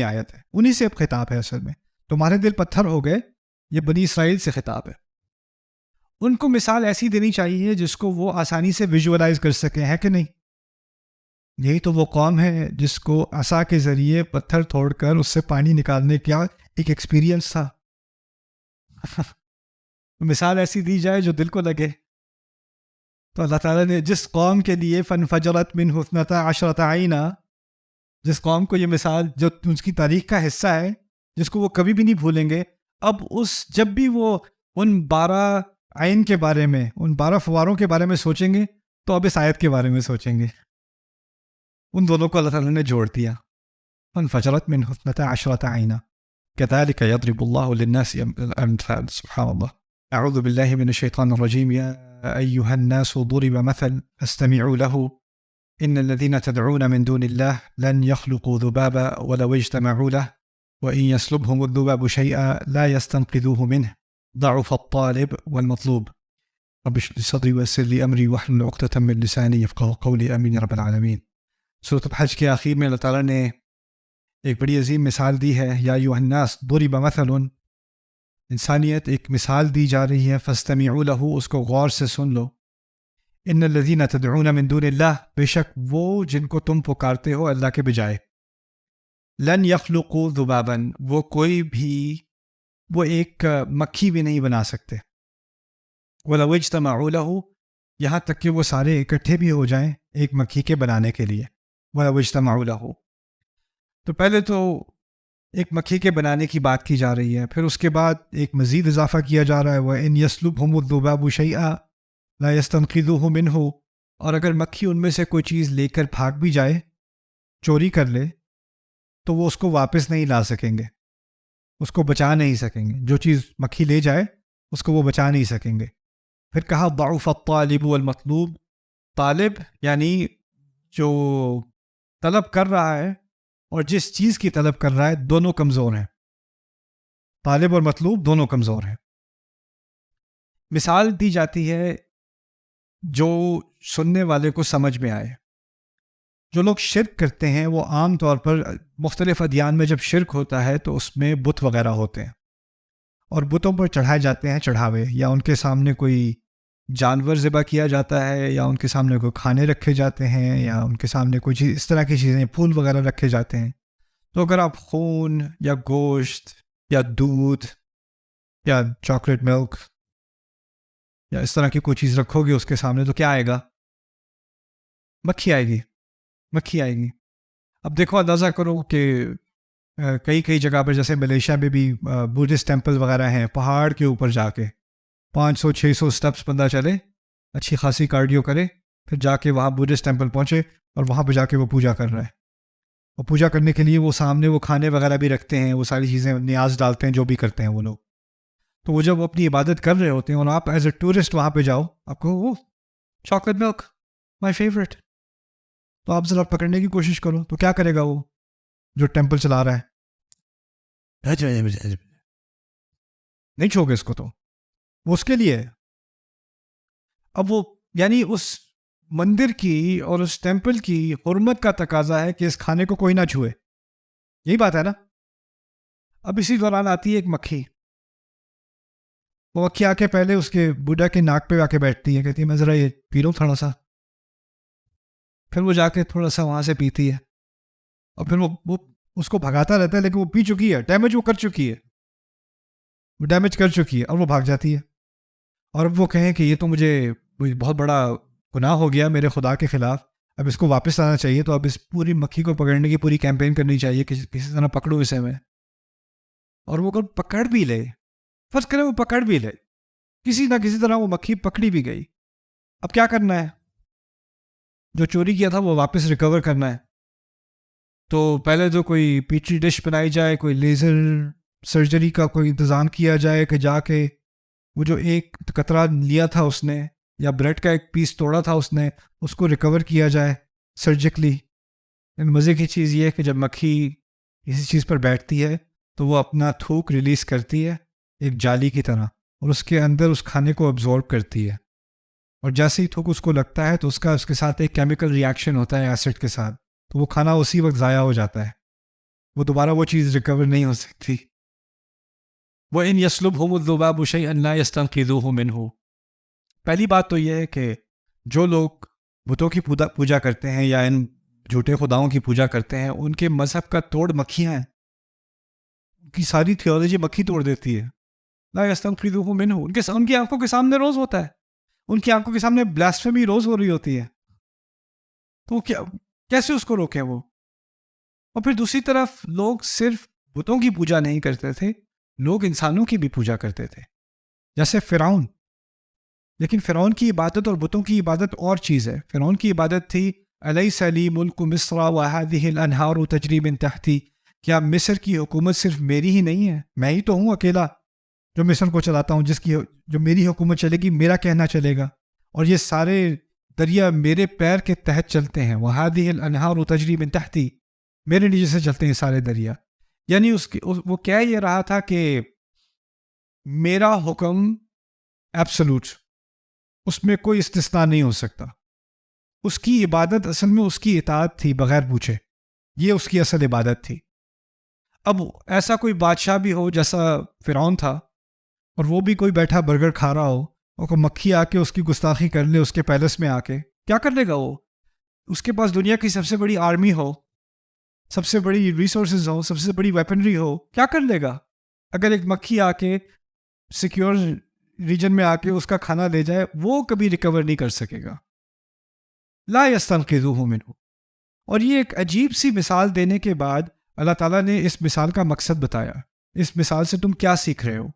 آیت ہے، انہی سے اب خطاب ہے اصل میں. تمہارے دل پتھر ہو گئے، یہ بنی اسرائیل سے خطاب ہے. ان کو مثال ایسی دینی چاہیے جس کو وہ آسانی سے ویژولائز کر سکیں، ہے کہ نہیں؟ یہی تو وہ قوم ہے جس کو عصا کے ذریعے پتھر توڑ کر اس سے پانی نکالنے کا ایک ایکسپیرینس تھا. مثال ایسی دی جائے جو دل کو لگے. تو اللہ تعالیٰ نے جس قوم کے لیے فانفجرت منہ اثنتا عشرۃ عینا، جس قوم کو یہ مثال جو اس کی تاریخ کا حصہ ہے، جس کو وہ کبھی بھی نہیں بھولیں گے، اب جب بھی وہ ان 12 عین کے بارے میں، ان 12 فواروں کے بارے میں سوچیں گے تو اب اس آیت کے بارے میں سوچیں گے. ان دونوں کو اللہ تعالیٰ نے جوڑ دیا. فانفجرت منہ اثنتا عشرۃ عینا كذلك يضرب الله للناس الأمثال. سبحان الله. أعوذ بالله من الشيطان الرجيم. يا أيها الناس ضرب مثل فاستمعوا له إن الذين تدعون من دون الله لن يخلقوا ذبابا ولو اجتمعوا له وإن يسلبهم الذباب شيئا لا يستنقذوه منه ضعف الطالب والمطلوب. رب اشرح لي صدري ويسر لي أمري واحلل عقدة من لساني يفقهوا قولي آمين يا رب العالمين. سورۃ الحج کے آخر میں اللہ تعالیٰ نے ایک بڑی عظیم مثال دی ہے. یا ایھا الناس ضرب مثل، انسانیت ایک مثال دی جا رہی ہے. فاستمعوا له، اس کو غور سے سن لو. ان الذین تدعون من دون اللہ، بے شک وہ جن کو تم پکارتے ہو اللہ کے بجائے. لن یخلقوا ذبابا، وہ کوئی بھی، وہ ایک مکھی بھی نہیں بنا سکتے. ولو اجتمعوا له، یہاں تک کہ وہ سارے اکٹھے بھی ہو جائیں ایک مکھی کے بنانے کے لیے. ولو اجتمعوا له، تو پہلے تو ایک مکھی کے بنانے کی بات کی جا رہی ہے، پھر اس کے بعد ایک مزید اضافہ کیا جا رہا ہے وَإِنْ يَسْلُبْهُمُ الذُّبَابُ شَيْئًا لَا يَسْتَنْقِذُوهُ مِنْهُ، اور اگر مکھی ان میں سے کوئی چیز لے کر بھاگ بھی جائے، چوری کر لے، تو وہ اس کو واپس نہیں لا سکیں گے، اس کو بچا نہیں سکیں گے. جو چیز مکھی لے جائے اس کو وہ بچا نہیں سکیں گے. پھر کہا ضعف الطالب والمطلوب، طالب یعنی جو طلب کر رہا ہے اور جس چیز کی طلب کر رہا ہے، دونوں کمزور ہیں. طالب اور مطلوب دونوں کمزور ہیں. مثال دی جاتی ہے جو سننے والے کو سمجھ میں آئے. جو لوگ شرک کرتے ہیں وہ عام طور پر مختلف ادیان میں جب شرک ہوتا ہے تو اس میں بت وغیرہ ہوتے ہیں اور بتوں پر چڑھائے جاتے ہیں چڑھاوے، یا ان کے سامنے کوئی جانور ذبح کیا جاتا ہے، یا ان کے سامنے کوئی کھانے رکھے جاتے ہیں، یا ان کے سامنے کوئی چیز اس طرح کی چیزیں، پھول وغیرہ رکھے جاتے ہیں. تو اگر آپ خون یا گوشت یا دودھ یا چاکلیٹ ملک یا اس طرح کی کوئی چیز رکھو گے اس کے سامنے تو کیا آئے گا؟ مکھی آئے گی، مکھی آئے گی. اب دیکھو اندازہ کرو کہ کئی جگہ پر جیسے ملیشیا میں بھی بدھسٹ ٹیمپل وغیرہ ہیں، پہاڑ کے اوپر جا کے 500-600 سٹیپس بندہ چلے، اچھی خاصی کارڈیو کرے، پھر جا کے وہاں بدھسٹ ٹیمپل پہنچے اور وہاں پہ جا کے وہ پوجا کر رہا ہے. اور پوجا کرنے کے لیے وہ سامنے وہ کھانے وغیرہ بھی رکھتے ہیں، وہ ساری چیزیں نیاز ڈالتے ہیں، جو بھی کرتے ہیں وہ لوگ. تو وہ جب اپنی عبادت کر رہے ہوتے ہیں اور آپ ایز اے ٹورسٹ وہاں پہ جاؤ، آپ کو وہ چاکلیٹ ملک مائی فیوریٹ، تو آپ ذرا پکڑنے کی کوشش کرو، تو کیا کرے گا وہ جو ٹیمپل چلا رہا ہے؟ نہیں چھوگے اس کو، تو وہ اس کے لیے ہے. اب وہ یعنی اس مندر کی اور اس ٹیمپل کی حرمت کا تقاضا ہے کہ اس کھانے کو کوئی نہ چھوئے. یہی بات ہے نا. اب اسی دوران آتی ہے ایک مکھی. وہ مکھی آ کے پہلے اس کے بڈھا کے ناک پہ آ کے بیٹھتی ہے، کہتی ہے میں ذرا یہ پی لوں تھوڑا سا. پھر وہ جا کے تھوڑا سا وہاں سے پیتی ہے، اور پھر وہ اس کو بھگاتا رہتا ہے، لیکن وہ پی چکی ہے، ڈیمیج وہ کر چکی ہے، وہ ڈیمیج کر چکی ہے، اور وہ بھاگ جاتی ہے. اور اب وہ کہیں کہ یہ تو مجھے بہت بڑا گناہ ہو گیا میرے خدا کے خلاف، اب اس کو واپس لانا چاہیے، تو اب اس پوری مکھی کو پکڑنے کی پوری کیمپین کرنی چاہیے کہ کسی طرح پکڑوں اسے میں. اور وہ پکڑ بھی لے، فرض کریں وہ پکڑ بھی لے، کسی نہ کسی طرح وہ مکھی پکڑی بھی گئی. اب کیا کرنا ہے؟ جو چوری کیا تھا وہ واپس ریکور کرنا ہے. تو پہلے تو کوئی پیٹری ڈش بنائی جائے، کوئی لیزر سرجری کا کوئی انتظام کیا جائے کہ جا کے وہ جو ایک قطرہ لیا تھا اس نے، یا بریڈ کا ایک پیس توڑا تھا اس نے، اس کو ریکور کیا جائے سرجیکلی. مزے کی چیز یہ ہے کہ جب مکھی کسی چیز پر بیٹھتی ہے تو وہ اپنا تھوک ریلیز کرتی ہے ایک جالی کی طرح، اور اس کے اندر اس کھانے کو ابزورب کرتی ہے. اور جیسے ہی تھوک اس کو لگتا ہے تو اس کے ساتھ ایک کیمیکل ریاکشن ہوتا ہے ایسڈ کے ساتھ، تو وہ کھانا اسی وقت ضائع ہو جاتا ہے، وہ دوبارہ وہ چیز ریکور نہیں ہو سکتی. وَإِنْ يَسْلُبْهُمُ الذُّبَابُ شَيْئًا لَا يَسْتَنْقِذُوهُ مِنْهُ. پہلی بات تو یہ ہے کہ جو لوگ بتوں کی پوجا کرتے ہیں یا ان جھوٹے خداؤں کی پوجا کرتے ہیں، ان کے مذہب کا توڑ مکھیاں ہیں. ان کی ساری تھیولوجی مکھی توڑ دیتی ہے. لا يستنقذوه منه. ان کی آنکھوں کے سامنے روز ہوتا ہے. ان کی آنکھوں کے سامنے بلاسفیمی روز ہو رہی ہوتی ہے. تو کیسے اس کو روکیں وہ؟ اور پھر دوسری طرف لوگ صرف بتوں کی پوجا نہیں کرتے تھے، لوگ انسانوں کی بھی پوجا کرتے تھے، جیسے فرعون. لیکن فرعون کی عبادت اور بتوں کی عبادت اور چیز ہے. فرعون کی عبادت تھی الیس لی ملک مصر وہذہ الانہار تجری من تحتی. کیا مصر کی حکومت صرف میری ہی نہیں ہے؟ میں ہی تو ہوں اکیلا جو مصر کو چلاتا ہوں، جو میری حکومت چلے گی، میرا کہنا چلے گا، اور یہ سارے دریا میرے پیر کے تحت چلتے ہیں. وہذہ الانہار تجری من تحتی. میرے نیچے سے چلتے ہیں سارے دریا. یعنی وہ کہہ یہ رہا تھا کہ میرا حکم ایبسولوٹ، اس میں کوئی استثناء نہیں ہو سکتا. اس کی عبادت اصل میں اس کی اطاعت تھی بغیر پوچھے. یہ اس کی اصل عبادت تھی. اب ایسا کوئی بادشاہ بھی ہو جیسا فرعون تھا، اور وہ بھی کوئی بیٹھا برگر کھا رہا ہو اور کوئی مکھی آ کے اس کی گستاخی کر لے اس کے پیلس میں آ کے، کیا کر لے گا وہ؟ اس کے پاس دنیا کی سب سے بڑی آرمی ہو، سب سے بڑی ریسورسز ہو، سب سے بڑی ویپنری ہو، کیا کر لے گا؟ اگر ایک مکھی آ کے سیکیور ریجن میں آ کے اس کا کھانا لے جائے، وہ کبھی ریکور نہیں کر سکے گا. لا یستنقذوہ منہ. اور یہ ایک عجیب سی مثال دینے کے بعد اللہ تعالیٰ نے اس مثال کا مقصد بتایا. اس مثال سے تم کیا سیکھ رہے ہو؟